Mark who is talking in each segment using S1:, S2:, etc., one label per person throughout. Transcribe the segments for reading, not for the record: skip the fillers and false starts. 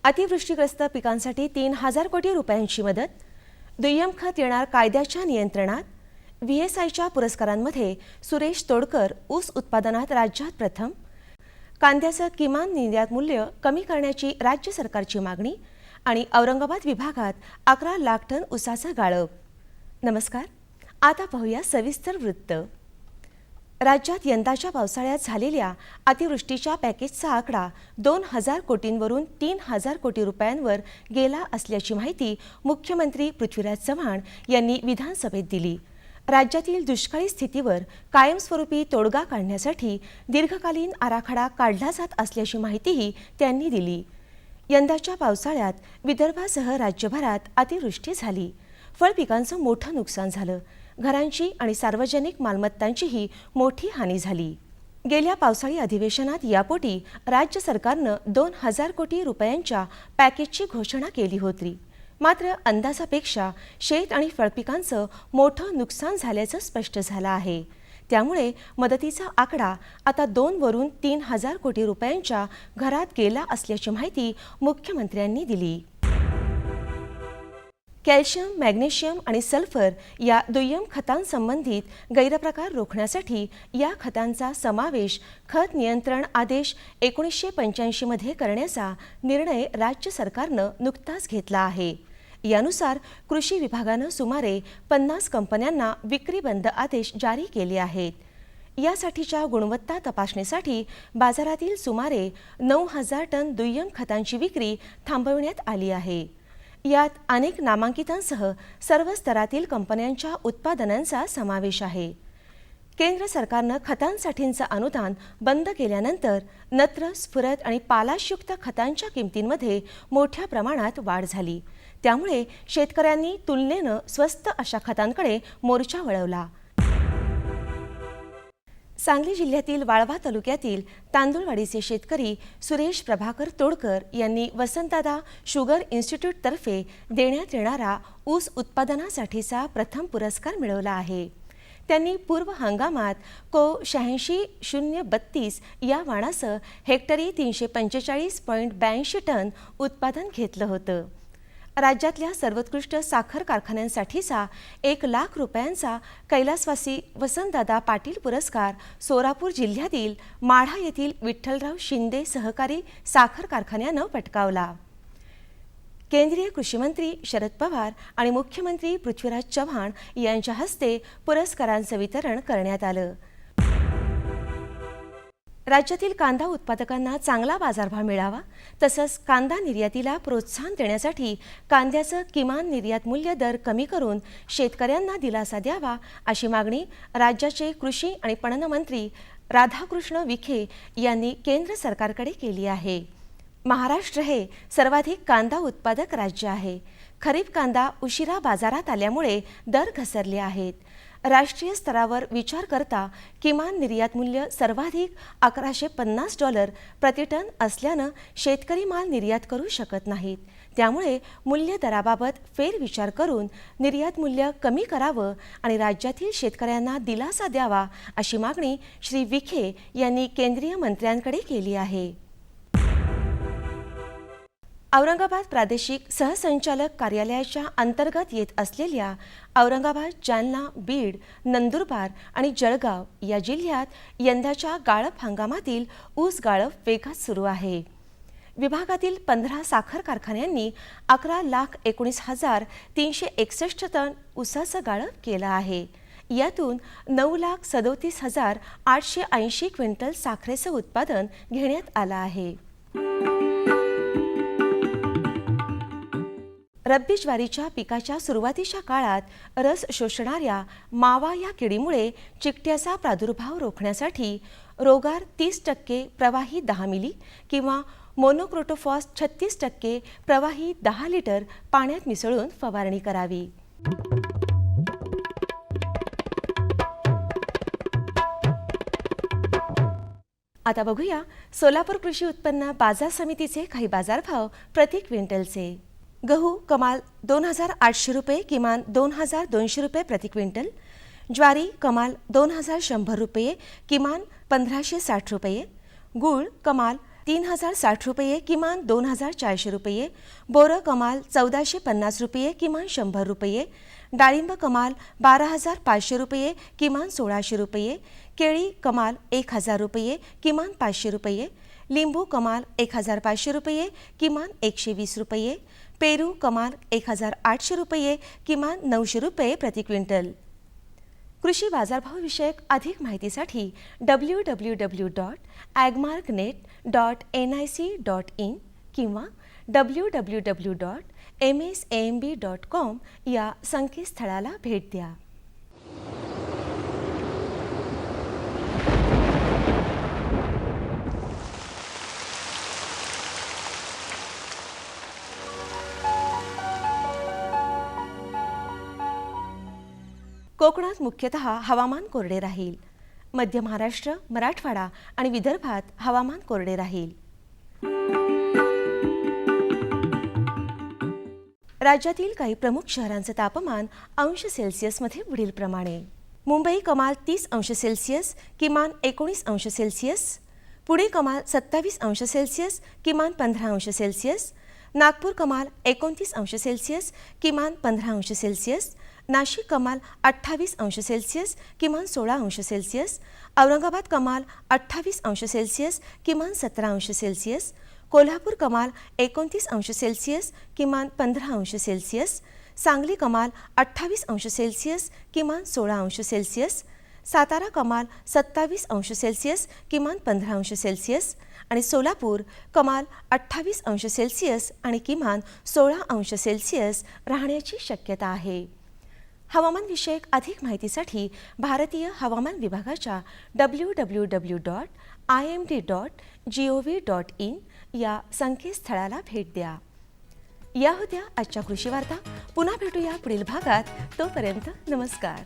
S1: अतिवृष्टीग्रस्त पिकांसाठी 3,000 कोटी रुपयांची मदत, दुय्यम खत येणार कायद्याच्या नियंत्रणात, व्हीएसआयच्या पुरस्कारांमध्ये सुरेश तोडकर ऊस उत्पादनात राज्यात प्रथम, कांद्याचं किमान निर्यात मूल्य कमी करण्याची राज्य सरकारची मागणी आणि औरंगाबाद विभागात 11 लाख टन ऊसाचं गाळप. नमस्कार, आता पाहूया सविस्तर वृत्त. राज्यात यंदाच्या पावसाळ्यात झालेल्या अतिवृष्टीच्या पॅकेजचा आकडा 2,000 कोटींवरून 3,000 कोटी रुपयांवर गेला असल्याची माहिती मुख्यमंत्री पृथ्वीराज चव्हाण यांनी विधानसभेत दिली. राज्यातील दुष्काळी स्थितीवर कायमस्वरूपी तोडगा काढण्यासाठी दीर्घकालीन आराखडा काढला जात असल्याची माहितीही त्यांनी दिली. यंदाच्या पावसाळ्यात विदर्भासह राज्यभरात अतिवृष्टी झाली. फळपिकांचं मोठं नुकसान झालं. घरांची आणि सार्वजनिक मालमत्तांचीही मोठी हानी झाली. गेल्या पावसाळी अधिवेशनात यापोटी राज्य सरकारनं 2,000 कोटी रुपयांच्या पॅकेजची घोषणा केली होती. मात्र अंदाजापेक्षा शेत आणि फळपिकांचं मोठं नुकसान झाल्याचं स्पष्ट झालं आहे. त्यामुळे मदतीचा आकडा आता 2 वरून 3,000 कोटी रुपयांच्या घरात गेला असल्याची माहिती मुख्यमंत्र्यांनी दिली. कॅल्शियम, मॅग्नेशियम आणि सल्फर या दुय्यम खतांसंबंधित गैरप्रकार रोखण्यासाठी या खतांचा समावेश खत नियंत्रण आदेश 1985 मध्ये करण्याचा निर्णय राज्य सरकारनं नुकताच घेतला आहे. यानुसार कृषी विभागानं सुमारे 50 कंपन्यांना विक्रीबंद आदेश जारी केले आहेत. यासाठीच्या गुणवत्ता तपासणीसाठी बाजारातील सुमारे 9,000 टन दुय्यम खतांची विक्री थांबवण्यात आली आहे. यात अनेक नामांकितांसह सर्व स्तरातील कंपन्यांच्या उत्पादनांचा समावेश आहे. केंद्र सरकारनं खतांसाठींचं अनुदान बंद केल्यानंतर नत्र, स्फुरद आणि पालाशयुक्त खतांच्या किमतींमध्ये मोठ्या प्रमाणात वाढ झाली. त्यामुळे शेतकऱ्यांनी तुलनेनं स्वस्त अशा खतांकडे मोर्चा वळवला. सांगली जिल्ह्यातील वाळवा तालुक्यातील तांदुळवाडीचे शेतकरी सुरेश प्रभाकर तोडकर यांनी वसंतदादा शुगर इन्स्टिट्यूटतर्फे देण्यात येणारा ऊस उत्पादनासाठीचा प्रथम पुरस्कार मिळवला आहे. त्यांनी पूर्व हंगामात को 86-032 या वाणासह हेक्टरी 345.82 टन उत्पादन घेतलं होतं. राज्यातल्या सर्वोत्कृष्ट साखर कारखान्यांसाठीचा 1 लाख रुपयांचा कैलासवासी वसंतदादा पाटील पुरस्कार सोलापूर जिल्ह्यातील माढा येथील विठ्ठलराव शिंदे सहकारी साखर कारखान्यानं पटकावला. केंद्रीय कृषी मंत्री शरद पवार आणि मुख्यमंत्री पृथ्वीराज चव्हाण यांच्या हस्ते पुरस्कारांचं वितरण करण्यात आलं. राज्यातील कांदा उत्पादकांना चांगला बाजारभाव मिळावा तसंच कांदा निर्यातीला प्रोत्साहन देण्यासाठी कांद्याचं किमान निर्यात मूल्य दर कमी करून शेतकऱ्यांना दिलासा द्यावा अशी मागणी राज्याचे कृषी आणि पणन मंत्री राधाकृष्ण विखे यांनी केंद्र सरकारकडे केली आहे. महाराष्ट्र हे सर्वाधिक कांदा उत्पादक राज्य आहे. खरीप कांदा उशिरा बाजारात आल्यामुळे दर घसरले आहेत. राष्ट्रीय स्तरावर विचार करता किमान निर्यात मूल्य सर्वाधिक $1,150 प्रतिटन असल्यानं शेतकरी माल निर्यात करू शकत नाहीत. त्यामुळे मूल्य दराबाबत फेरविचार करून निर्यात मूल्य कमी करावं आणि राज्यातील शेतकऱ्यांना दिलासा द्यावा अशी मागणी श्री विखे यांनी केंद्रीय मंत्र्यांकडे केली आहे. औरंगाबाद प्रादेशिक सहसंचालक कार्यालयाच्या अंतर्गत येत असलेल्या औरंगाबाद, जालना, बीड, नंदुरबार आणि जळगाव या जिल्ह्यात यंदाच्या गाळप हंगामातील ऊस गाळप वेगात सुरू आहे. विभागातील 15 साखर कारखान्यांनी 11,19,361 टन ऊसाचं गाळप केलं आहे. यातून 9,37,880 क्विंटल साखरेचं उत्पादन घेण्यात आलं आहे. रब्बी ज्वारीच्या पिकाच्या सुरुवातीच्या काळात रस शोषणाऱ्या मावा या किडीमुळे चिकट्याचा प्रादुर्भाव रोखण्यासाठी रोगार 30% प्रवाही 10 मिली किंवा मोनोक्रोटोफॉस 36% प्रवाही 10 लिटर पाण्यात मिसळून फवारणी करावी. आता बघूया सोलापूर कृषी उत्पन्न बाजार समितीचे काही बाजारभाव प्रति क्विंटलचे. गहू कमाल 2,800 रुपये, किमान 2,200 रुपये प्रति क्विंटल. ज्वारी कमाल 2,100 रुपये, किमान 1,560 रुपये. गूळ कमाल 3,060 रुपये किमान 2,400 रुपये, बोरं कमाल 1,450 रुपये किमान 100 रुपये, डाळिंब कमाल 12,500 रुपये किमान 1,600 रुपये, केळी कमाल 1,000 रुपये किमान 500 रुपये, लिंबू कमाल 1,500 रुपये किमान 120 रुपये, पेरू कमाल 1,800 रुपये किमान 900 रुपये प्रति क्विंटल. कृषी बाजारभाव विषयक अधिक माहितीसाठी www.agmarknet.nic.in किंवा www.msamb.com या संकेतस्थळाला भेट द्या. कोकणात मुख्यतः हवामान कोरडे राहील. मध्य महाराष्ट्र, मराठवाडा आणि विदर्भात हवामान कोरडे राहील. राज्यातील काही प्रमुख शहरांचे तापमान अंश सेल्सिअसमध्ये पुढीलप्रमाणे: मुंबई कमाल 30 अंश सेल्सिअस किमान 19 अंश सेल्सिअस, पुणे कमाल 27 अंश सेल्सिअस किमान 15 अंश सेल्सिअस, नागपूर कमाल 29 अंश सेल्सिअस किमान 15 अंश सेल्सिअस, नाशिक कमाल 28 अंश सेल्सिअस किमान 16 अंश सेल्सिअस, औरंगाबाद कमाल 28 अंश सेल्सिअस किमान 17 अंश सेल्सिअस, कोल्हापूर कमाल 29 अंश सेल्सिअस किमान 15 अंश सेल्सिअस, सांगली कमाल 28 अंश सेल्सिअस किमान 16 अंश सेल्सिअस, सातारा कमाल 27 अंश सेल्सिअस किमान 15 अंश सेल्सिअस आणि सोलापूर कमाल 28 अंश सेल्सिअस आणि किमान 16 अंश सेल्सिअस राहण्याची शक्यता आहे. हवामान विषयक अधिक माहितीसाठी भारतीय हवामान विभागाच्या www.imd.gov.in या संकेतस्थळाला भेट द्या. या होत्या आजच्या कृषी वार्ता. पुन्हा भेटूया पुढील भागात. तोपर्यंत नमस्कार.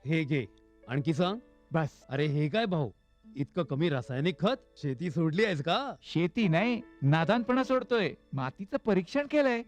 S2: हे घे, आणखी सांग.
S3: बस.
S2: अरे हे काय भाऊ, इतकं कमी रासायनिक खत? शेती सोडली आहेस का?
S3: शेती नाही, नादानपणा सोडतोय. मातीचं परीक्षण केलंय.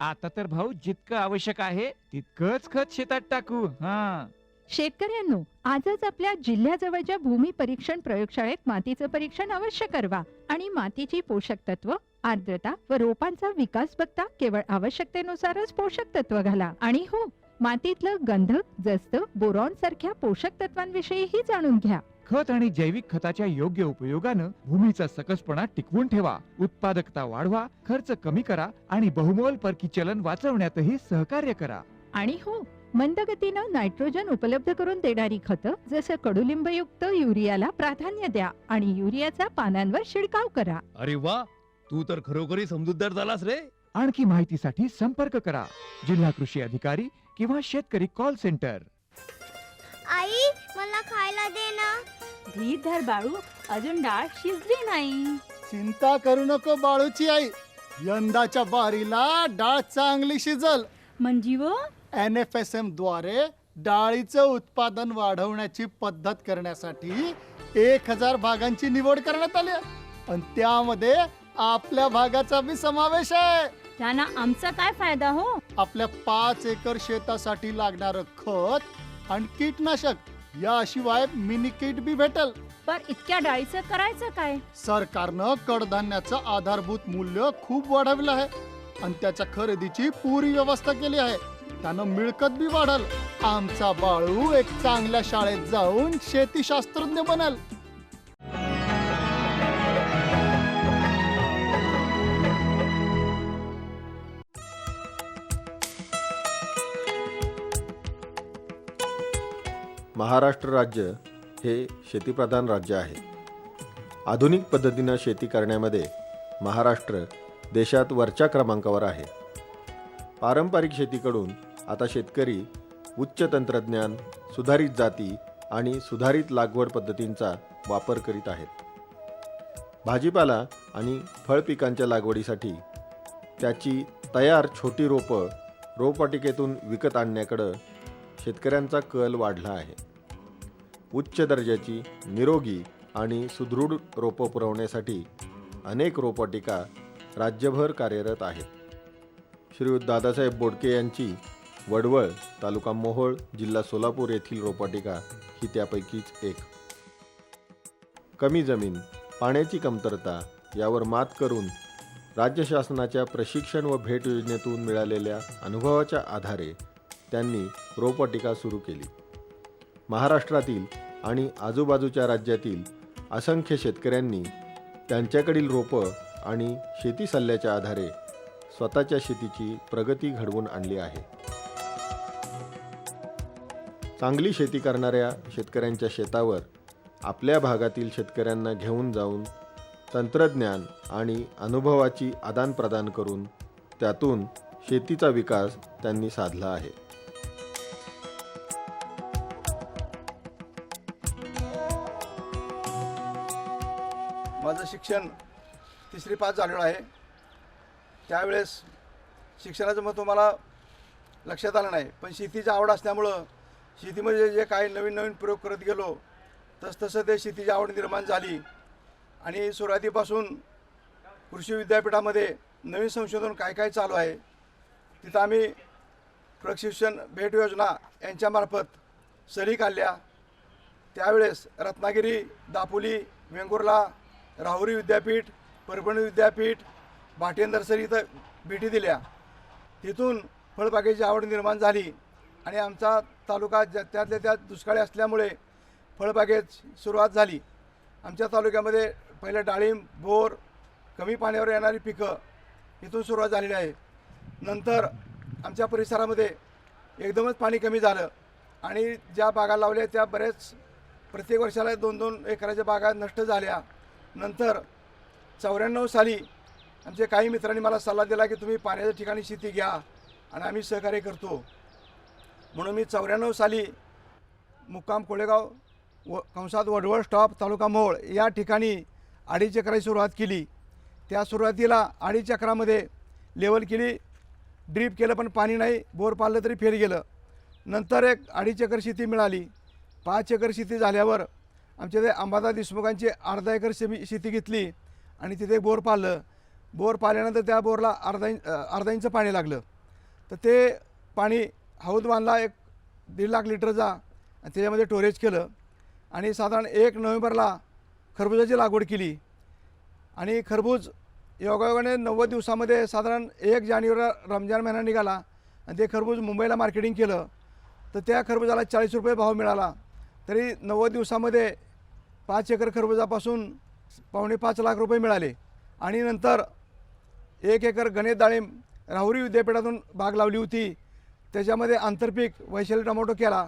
S3: आता तर भाऊ जितकं आवश्यक आहे तितकंच खत शेतात टाकू. हा,
S4: शेतकऱ्यांनो, आजच आपल्या जिल्ह्याजवळच्या भूमी परीक्षण प्रयोगशाळेत मातीचं परीक्षण अवश्य करवा आणि मातीची पोषक तत्व, आर्द्रता व रोपांचा विकास बघता केवळ आवश्यकतेनुसारच पोषक तत्व घाला. आणि हो, मातीतलं गंधक, जस्त, बोरॉन सारख्या पोषक तत्वांविषयीही जाणून घ्या.
S3: खत आणि जैविक खताच्या योग्य उपयोगानं भूमीचा सकसपणा टिकवून ठेवा, उत्पादकता वाढवा, खर्च कमी करा आणि बहुमोल परकी चलन वाचवण्यातही सहकार्य करा.
S4: आणि हो, मंदगतीनं नायट्रोजन उपलब्ध करून देणारी खतं जसं कडुलिंबयुक्त युरियाला प्राधान्य द्या आणि युरियाचा पानांवर शिडकाव करा.
S2: अरे वा, तू तर खरोखरी समजूतदार झालास रे.
S3: आणखी माहितीसाठी संपर्क करा जिल्हा कृषी अधिकारी किंवा शेतकरी कॉल सेंटर.
S5: आई, मला खायला दे ना.
S6: धीर धर बाळू, अजून डाळ शिजली नाही.
S7: चिंता करू नको बाळूची आई, यंदाच्या बारीला डाळ चांगली शिजल.
S6: म्हणजे व
S7: NFSM द्वारे डाळीचं उत्पादन वाढवण्याची पद्धत करण्यासाठी 1,000 भागांची निवड करण्यात आली आणि त्यामध्ये आपल्या भागाचा बी समावेश आहे.
S6: त्यांना आमचा काय फायदा हो?
S7: आपल्या 5 एकर शेतासाठी लागणारं खत आणि कीटनाशक याशिवाय मिनी किट बी भेटल.
S6: पर इतक्या डाळीचं करायचं काय?
S7: सरकारनं कडधान्याचं आधारभूत मूल्य खूप वाढवलं आहे आणि त्याच्या खरेदीची पुरी व्यवस्था केली आहे. त्यानं मिळकत बी वाढल. आमचा बाळू एक चांगल्या शाळेत जाऊन शेतीशास्त्रज्ञ बनल.
S8: महाराष्ट्र राज्य हे शेतीप्रधान राज्य आहे. आधुनिक पद्धतीनं शेती करण्यामध्ये महाराष्ट्र देशात वरच्या क्रमांकावर आहे. पारंपरिक शेतीकडून आता शेतकरी उच्च तंत्रज्ञान, सुधारित जाती आणि सुधारित लागवड पद्धतींचा वापर करीत आहेत. भाजीपाला आणि फळपिकांच्या लागवडीसाठी त्याची तयार छोटी रोपं रोपवाटिकेतून विकत आणण्याकडं शेतकऱ्यांचा कल वाढला आहे. उच्च दर्जाची, निरोगी आणि सुदृढ रोपं पुरवण्यासाठी अनेक रोपवाटिका राज्यभर कार्यरत आहेत. श्रीयुत दादासाहेब बोडके यांची वडवळ, तालुका मोहोळ, जिल्हा सोलापूर येथील रोपवाटिका ही त्यापैकीच एक. कमी जमीन, पाण्याची कमतरता यावर मात करून राज्य शासनाच्या प्रशिक्षण व भेट योजनेतून मिळालेल्या अनुभवाच्या आधारे त्यांनी रोपवाटिका सुरू केली. महाराष्ट्रातील आणि आजूबाजूच्या राज्यातील असंख्य शेतकऱ्यांनी त्यांच्याकडील रोपं आणि शेती सल्ल्याच्या आधारे स्वतःच्या शेतीची प्रगती घडवून आणली आहे. चांगली शेती करणाऱ्या शेतकऱ्यांच्या शेतावर आपल्या भागातील शेतकऱ्यांना घेऊन जाऊन तंत्रज्ञान आणि अनुभवाची आदानप्रदान करून त्यातून शेतीचा विकास त्यांनी साधला आहे.
S9: माझं शिक्षण 3री पास झालेलं आहे. त्यावेळेस शिक्षणाचं महत्त्व मला लक्षात आलं नाही, पण शेतीची आवड असल्यामुळं शेतीमध्ये जे काही नवीन नवीन प्रयोग करत गेलो तसतसं ते शेतीची आवड निर्माण झाली. आणि सुरुवातीपासून कृषी विद्यापीठामध्ये नवीन संशोधन काय काय चालू आहे तिथं आम्ही प्रशिक्षण भेट योजना यांच्यामार्फत सहली काढल्या. त्यावेळेस रत्नागिरी, दापोली, वेंगुर्ला, राहुरी विद्यापीठ, परभणी विद्यापीठ, भाटिया नर्सरी इथं भेटी दिल्या. तिथून फळबागेची आवड निर्माण झाली आणि आमचा तालुका त्यातल्या त्यात दुष्काळी असल्यामुळे फळबागेची सुरुवात झाली. आमच्या तालुक्यामध्ये पहिले डाळिंब, बोर, कमी पाण्यावर येणारी पिकं इथून सुरुवात झालेली आहे. नंतर आमच्या परिसरामध्ये एकदमच पाणी कमी झालं आणि ज्या बागा लावल्या त्या बरेच प्रत्येक वर्षाला 2-2 एकराच्या बागा नष्ट झाल्या. नंतर 94 साली आमच्या काही मित्रांनी मला सल्ला दिला की तुम्ही पाण्याच्या ठिकाणी शेती घ्या आणि आम्ही सहकार्य करतो. म्हणून मी 94 साली मुक्काम कोळेगाव कंसात वडवळ स्टॉप, तालुका मोहोळ या ठिकाणी 2.5 एकराची सुरुवात केली. त्या सुरुवातीला 2.5 एकरामध्ये लेवल केली, ड्रीप केलं पण पाणी नाही, बोर पाडलं तरी फेल गेलं. नंतर एक 2.5 एकर शेती मिळाली. 5 एकर शेती झाल्यावर आमच्या ते अंबादास देशमुखांची 1/2 एकर शेती घेतली आणि तिथे बोर पाडलं. बोर पाडल्यानंतर त्या बोरला अर्धा इंच पाणी लागलं. तर ते पाणी हौद बांधला 1.5 लाख लिटरचा आणि त्याच्यामध्ये स्टोरेज केलं आणि साधारण 1 नोव्हेंबरला खरबुजाची लागवड केली. आणि खरबूज योगायोगाने 90 दिवसामध्ये साधारण 1 जानेवारी रमजान महिना निघाला आणि ते खरबूज मुंबईला मार्केटिंग केलं. तर त्या खरबुजाला 40 रुपये भाव मिळाला. तरी 90 दिवसामध्ये 5 एकर खरबुजापासून 5.25 लाख रुपये मिळाले. आणि नंतर 1 एकर गणेश डाळिंब राहुरी विद्यापीठातून बाग लावली होती. त्याच्यामध्ये आंतरपीक वैशाली टोमॅटो केला.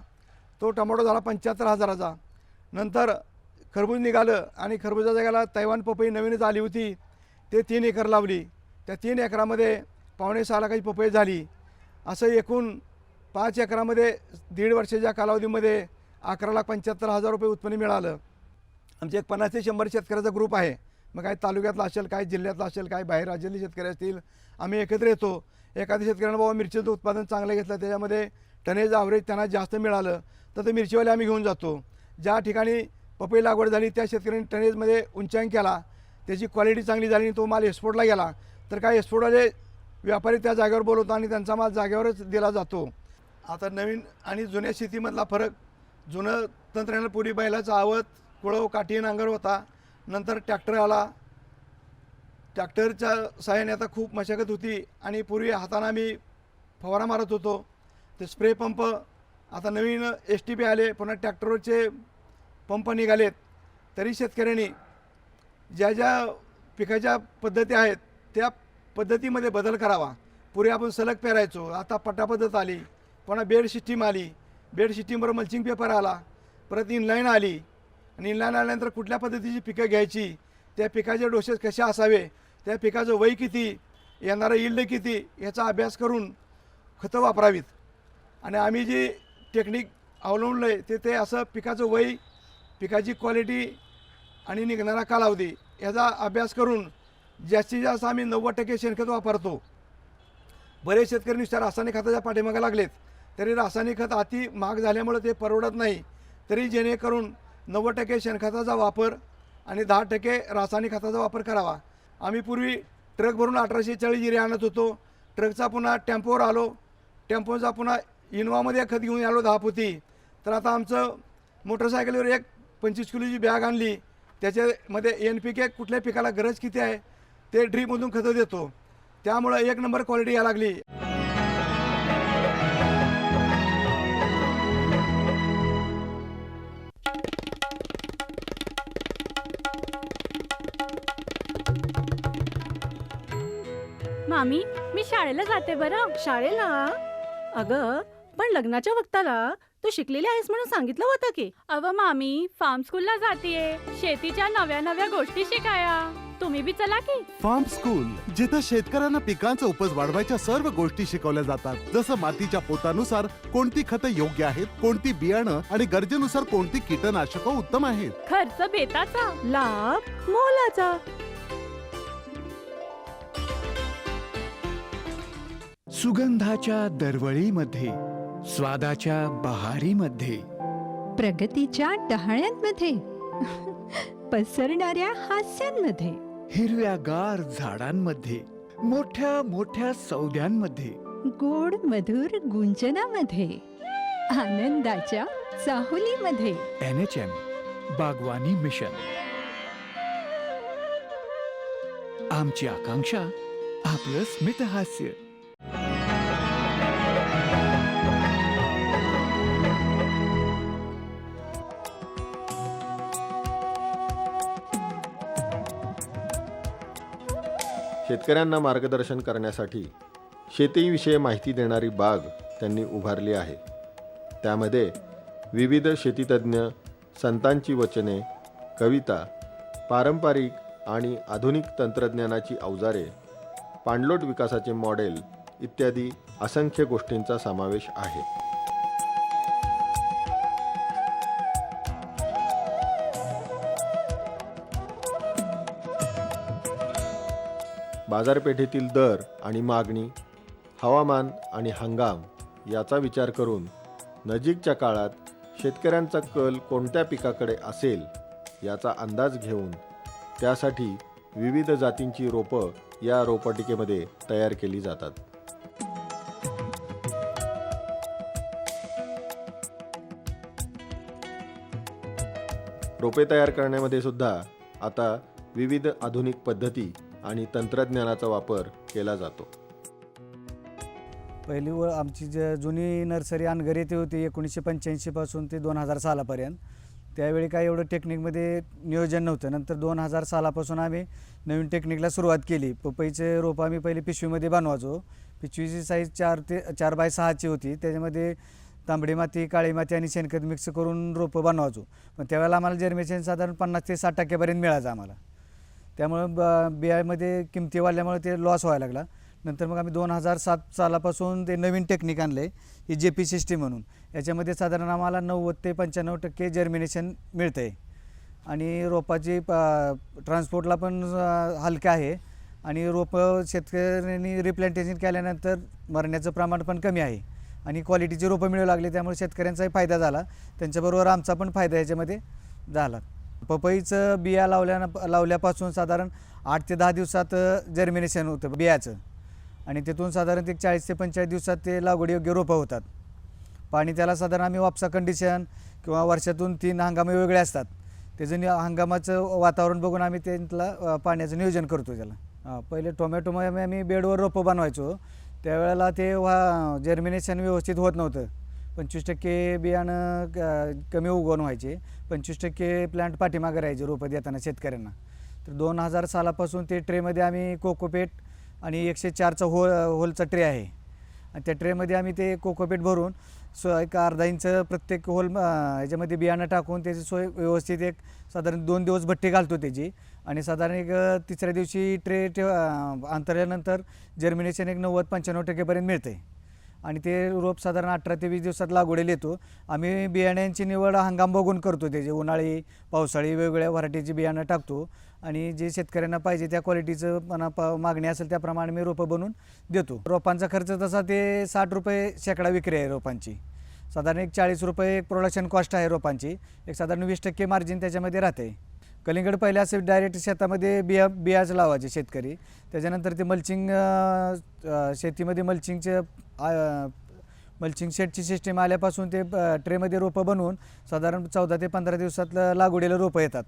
S9: तो टोमॅटो झाला 75,000चा. नंतर खरबूज निघालं आणि खरबूजा जागेला तैवान पपई नवीनच आली होती, ते 3 एकर लावली. त्या 3 एकरामध्ये 5.25 लाखाची पपई झाली. असं एकूण 5 एकरामध्ये 1.5 वर्षाच्या कालावधीमध्ये 11,75,000 रुपये उत्पन्न मिळालं. आमचे एक 50 ते 100 शेतकऱ्याचा ग्रुप आहे. मग काही तालुक्यातला असेल, काही जिल्ह्यातला असेल, काही बाहेर राज्यातले शेतकरी असतील. आम्ही एकत्र येतो. एखाद्या शेतकऱ्यानं बाबा मिरचीचं उत्पादन चांगलं घेतलं, त्याच्यामध्ये टनेज ॲव्हरेज त्यांना जास्त मिळालं तर ते मिरचीवाले आम्ही घेऊन जातो. ज्या ठिकाणी पपई लागवड झाली त्या शेतकऱ्यांनी टनेजमध्ये उंचांक केला, त्याची क्वालिटी चांगली झाली आणि तो माल एक्सपोर्टला गेला तर काय एक्सपोर्टवाले व्यापारी त्या जागेवर बोलवतो आणि त्यांचा माल जागेवरच दिला जातो. आता नवीन आणि जुन्या शेतीमधला फरक, जुनं तंत्रज्ञानापूर्वी बैलाचा आवत, कुळव, काठी, नांगर होता. नंतर ट्रॅक्टर आला. ट्रॅक्टरच्या सहाय्याने आता खूप मशागत होती आणि पूर्वी हाताने आम्ही फवारा मारत होतो. ते स्प्रे पंप आता नवीन STP आले, पुन्हा ट्रॅक्टरवरचे पंप निघालेत. तरी शेतकऱ्यांनी ज्या ज्या पिकाच्या पद्धती आहेत त्या पद्धतीमध्ये बदल करावा. पूर्वी आपण सलग पेरायचो, आता पट्टा पद्धत आली, पुन्हा बेड सिस्टीम आली. बेड सिस्टीमबरोबर मल्चिंग पेपर आला, परत इनलाईन आली आणि इनलाईन आल्यानंतर कुठल्या पद्धतीची पिकं घ्यायची, त्या पिकाचे डोसेस कसे असावे, त्या पिकाचं वय किती, येणारं यील्ड किती याचा अभ्यास करून खतं वापरावीत. आणि आम्ही जी टेक्निक अवलंबलं आहे ते असं पिकाचं वय, पिकाची क्वालिटी आणि निघणारा कालावधी याचा अभ्यास करून जास्तीत जास्त आम्ही 90% शेणखत वापरतो. बरेच शेतकरी नुसत्या रासायनिक खताच्या पाठीमागे लागलेत, तरी रासायनिक खत अति महाग झाल्यामुळे ते परवडत नाही. तरी जेणेकरून 90% शेणखताचा वापर आणि 10% रासायनिक खताचा वापर करावा. आम्ही पूर्वी ट्रक भरून 1840 युरिया आणत होतो. ट्रकचा पुन्हा टेम्पोवर आलो, टेम्पोचा पुन्हा इनोवामध्ये खत घेऊन आलो 10 पोती. तर आता आमचं मोटरसायकलीवर एक 25 किलोची बॅग आणली, त्याच्यामध्ये NPK कुठल्या पिकाला गरज किती आहे ते ड्रीपमधून खतं देतो. त्यामुळं 1 नंबर क्वालिटी यायला लागली.
S6: मामी, मी शाळेला जाते बरं. शाळेला? अगं, पण लग्नाच्या वक्ताला तू शिकलेली आहेस म्हणून सांगितलं होतं की. अव मामी, फार्म स्कूलला जातीये, शेतीच्या नव्या नव्या गोष्टी शिकाया. तुम्ही बी चला की.
S10: फार्म स्कूल, जिथं शेतकऱ्यांना पिकांचा उपज वाढवायच्या सर्व गोष्टी शिकवल्या जातात. जसं मातीच्या पोतानुसार कोणती खतं योग्य आहेत, कोणती बियाणं आणि गरजेनुसार कोणती कीटकनाशकं उत्तम आहेत.
S6: खर्च बेताचा, लाभ मोलाचा.
S3: सुगंधाच्या दरवळीमध्ये, स्वादाच्या बहारीमध्ये,
S4: प्रगतीच्या डहाळ्यांमध्ये, पसरणाऱ्या हास्यांमध्ये,
S3: हिरव्यागार झाडांमध्ये, मोठ्या मोठ्या सौद्यांमध्ये,
S4: गोड मधुर गुंजनामध्ये, आनंदाच्या चाहुलीमध्ये.
S3: NHM बागवानी मिशन. आमची आकांक्षा आपलं स्मितहास्य.
S8: शेतकऱ्यांना मार्गदर्शन करण्यासाठी शेतीविषयी माहिती देणारी बाग त्यांनी उभारली आहे. त्यामध्ये विविध शेतीतज्ञ, संतांची वचने, कविता, पारंपरिक आणि आधुनिक तंत्रज्ञानाची अवजारे, पाणलोट विकासाचे मॉडेल इत्यादी असंख्य गोष्टींचा समावेश आहे. बाजारपेठेतील दर आणि मागणी, हवामान आणि हंगाम याचा विचार करून नजीकच्या काळात शेतकऱ्यांचा कल कोणत्या पिकाकडे असेल याचा अंदाज घेऊन त्यासाठी विविध जातींची रोपं या रोपवाटिकेमध्ये तयार केली जातात. रोपे तयार करण्यामध्ये सुद्धा आता विविध आधुनिक पद्धती आणि तंत्रज्ञानाचा वापर केला जातो.
S11: पहिली आमची जुनी नर्सरी अनघर येथे होती 1985 पासून ते 2000 सालापर्यंत. त्यावेळी काय एवढं टेक्निकमध्ये नियोजन नव्हतं. नंतर 2000 सालापासून आम्ही नवीन टेक्निकला सुरुवात केली. पपईचे रोपं आम्ही पहिले पिशवीमध्ये बनवायचो. पिशवीची साईज 4 बाय 6ची होती. त्याच्यामध्ये तांबडी माती, काळी माती आणि शेणखत मिक्स करून रोपं बनवायचो. पण त्यावेळेला आम्हाला जर्मिनेशन साधारण 50 ते 60% मिळायचं आम्हाला. त्यामुळं बियामध्ये किमती वाढल्यामुळे ते लॉस व्हायला लागला. नंतर मग आम्ही 2007 सालापासून ते नवीन टेक्निक आणलं आहे, ही JP सिस्टीम म्हणून. याच्यामध्ये साधारण आम्हाला 90 ते 95% जर्मिनेशन मिळतं आहे आणि रोपाची ट्रान्सपोर्टला पण हलकं आहे आणि रोपं शेतकऱ्यांनी रिप्लांटेशन केल्यानंतर मरण्याचं प्रमाण पण कमी आहे आणि क्वालिटीची रोपं मिळू लागली. त्यामुळे शेतकऱ्यांचाही फायदा झाला, त्यांच्याबरोबर आमचा पण फायदा याच्यामध्ये झाला. पपईचं बिया लावल्यापासून साधारण 8 ते 10 दिवसात जर्मिनेशन होतं बियाचं आणि तिथून साधारण 40 ते 45 दिवसात ते लागवडीयोग्य रोपं होतात. पाणी त्याला साधारण आम्ही वापसा कंडिशन किंवा वर्षातून 3 हंगाम वेगळे असतात. त्याचं हंगामाचं वातावरण बघून आम्ही त्यांना पाण्याचं नियोजन करतो त्याला. पहिले टोमॅटोमध्ये आम्ही बेडवर रोपं बनवायचो. त्यावेळेला ते जर्मिनेशन व्यवस्थित होत नव्हतं. 25% बियाणं कमी उगवण व्हायचे, 25% प्लांट पाठीमागे राहायचे रोपं देताना शेतकऱ्यांना. तर 2000 सालापासून ते ट्रेमध्ये आम्ही कोकोपेट आणि 104चा होलचा ट्रे आहे आणि त्या ट्रेमध्ये आम्ही ते कोकोपेट भरून एक अर्धा इंच प्रत्येक होल याच्यामध्ये बियाणं टाकून त्याची सोय व्यवस्थित एक साधारण 2 दिवस भट्टी घालतो त्याची आणि साधारण एक 3ऱ्या दिवशी ट्रे अंतरल्यानंतर जर्मिनेशन एक 90-95% पर्यंत मिळतं आहे आणि ते रोप साधारण 18 ते 20 दिवसात लागवडीला येतो. आम्ही बियाण्यांची निवड हंगाम बघून करतो. त्याचे उन्हाळी पावसाळी वेगवेगळ्या व्हरायटीची बियाणं टाकतो आणि जे शेतकऱ्यांना पाहिजे त्या क्वालिटीचं मागणी असेल त्याप्रमाणे मी रोपं बनवून देतो. रोपांचा खर्च तसा ते 60 रुपये शेकडा विक्री आहे रोपांची. साधारण एक 40 रुपये एक प्रोडक्शन कॉस्ट आहे रोपांची. एक साधारण 20% मार्जिन त्याच्यामध्ये राहते. कलिंगड पहिले असे डायरेक्ट शेतामध्ये बियाच लावायचे शेतकरी. त्याच्यानंतर ते मल्चिंग शेतीमध्ये मल्चिंग शेडची सिस्टीम आल्यापासून ते ट्रेमध्ये रोपं बनवून साधारण 14 ते 15 दिवसात लागवडीला रोपं येतात.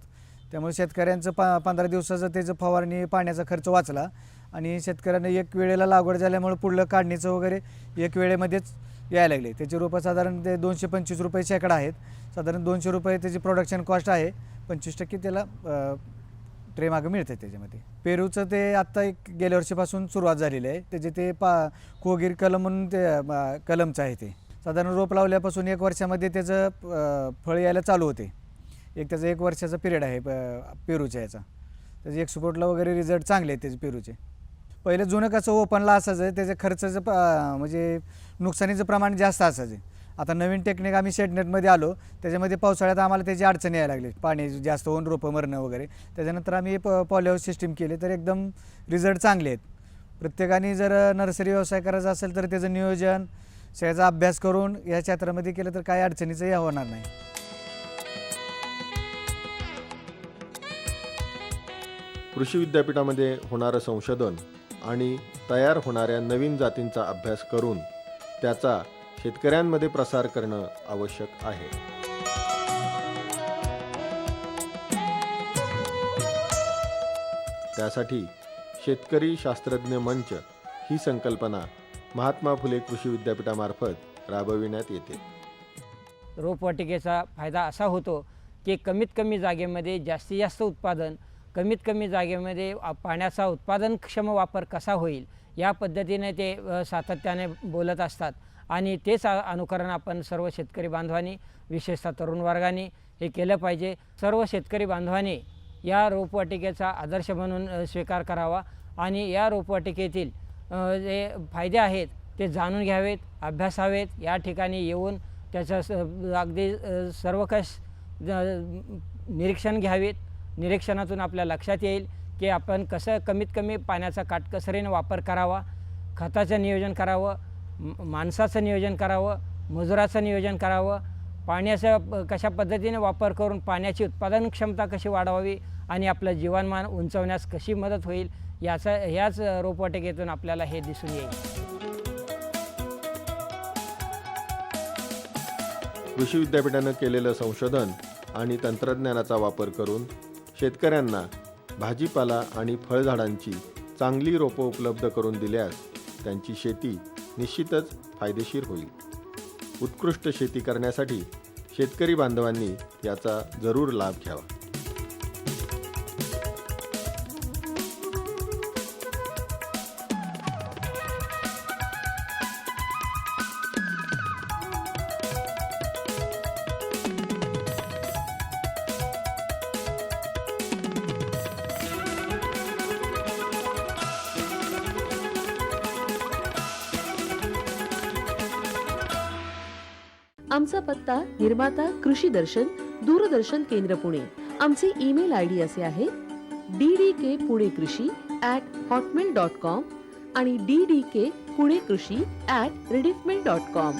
S11: त्यामुळे शेतकऱ्यांचं 15 दिवसाचं त्याचं फवारणी पाण्याचा खर्च वाचला आणि शेतकऱ्यांना एक वेळेला लागवड झाल्यामुळे पुढलं काढणीचं वगैरे एक वेळेमध्येच यायला लागले. त्याची रोपं साधारण ते 225 रुपये शेकडा आहेत. साधारण 200 रुपये त्याची प्रोडक्शन कॉस्ट आहे. 25% त्याला ट्रे मागं मिळते. त्याच्यामध्ये पेरूचं ते आत्ता एक गेल्या वर्षीपासून सुरुवात झालेली आहे. त्याचे ते कोगीर कलम म्हणून ते कलमचं आहे. ते साधारण रोप लावल्यापासून 1 वर्षामध्ये त्याचं फळ यायला चालू होते. त्याचा 1 वर्षाचा पिरियड आहे पेरूच्या याचा. त्याचे एक्सपोर्टला वगैरे रिझल्ट चांगले आहेत त्याचे पेरूचे. पहिले जुनं कसं ओपनला असायचं त्याचं खर्चाचं म्हणजे नुकसानीचं प्रमाण जास्त असायचं. आता नवीन टेक्निक आम्ही शेडनेटमध्ये आलो त्याच्यामध्ये पावसाळ्यात आम्हाला त्याची अडचणी यायला लागली. पाणी जास्त होऊन रोपं मरणं वगैरे. त्याच्यानंतर आम्ही पॉलीहाऊस सिस्टीम केली तर एकदम रिझल्ट चांगले आहेत. प्रत्येकाने जर नर्सरी व्यवसाय करायचा असेल तर त्याचं नियोजन त्याचा अभ्यास करून या क्षेत्रामध्ये केलं तर काही अडचणीचं या होणार नाही.
S8: कृषी विद्यापीठामध्ये होणारं संशोधन आणि तयार होणाऱ्या नवीन जातींचा अभ्यास करून त्याचा शेतकऱ्यांमध्ये प्रसार करणं आवश्यक आहे. त्यासाठी शेतकरी शास्त्रज्ञ मंच ही संकल्पना महात्मा फुले कृषी विद्यापीठामार्फत राबविण्यात येते.
S12: रोपवाटिकेचा फायदा असा होतो की कमीत कमी जागेमध्ये जास्तीत जास्त उत्पादन, कमीत कमी जागेमध्ये पाण्याचा उत्पादनक्षम वापर कसा होईल या पद्धतीने ते सातत्याने बोलत असतात आणि तेच अनुकरण आपण सर्व शेतकरी बांधवांनी विशेषतः तरुण वर्गाने हे केलं पाहिजे. सर्व शेतकरी बांधवांनी या रोपवाटिकेचा आदर्श म्हणून स्वीकार करावा आणि या रोपवाटिकेतील जे फायदे आहेत ते जाणून घ्यावेत, अभ्यासावेत. या ठिकाणी येऊन त्याचं अगदी सर्वकष निरीक्षण घ्यावेत. निरीक्षणातून आपल्या लक्षात येईल की आपण कसं कमीत कमी पाण्याचा काटकसरीने वापर करावा, खताचं नियोजन करावं, माणसाचं नियोजन करावं, मजुराचं नियोजन करावं, पाण्याचा कशा पद्धतीने वापर करून पाण्याची उत्पादन क्षमता कशी वाढवावी आणि आपलं जीवनमान उंचवण्यास कशी मदत होईल ह्याच रोपवाटिकेतून आपल्याला हे दिसून येईल.
S8: कृषी विद्यापीठानं केलेलं संशोधन आणि तंत्रज्ञानाचा वापर करून शेतकऱ्यांना भाजीपाला आणि फळझाडांची चांगली रोपं उपलब्ध करून दिल्यास त्यांची शेती निश्चितच फायदेशीर होईल. उत्कृष्ट शेती करण्यासाठी शेतकरी बांधवांनी याचा जरूर लाभ घ्यावा.
S13: आमचा पत्ता निर्माता कृषी दर्शन दूरदर्शन केंद्र पुणे. आमचे ईमेल ID असे आहे ddkpuneKrishi@hotmail.com आणि ddkpuneKrishi@rediffmail.com.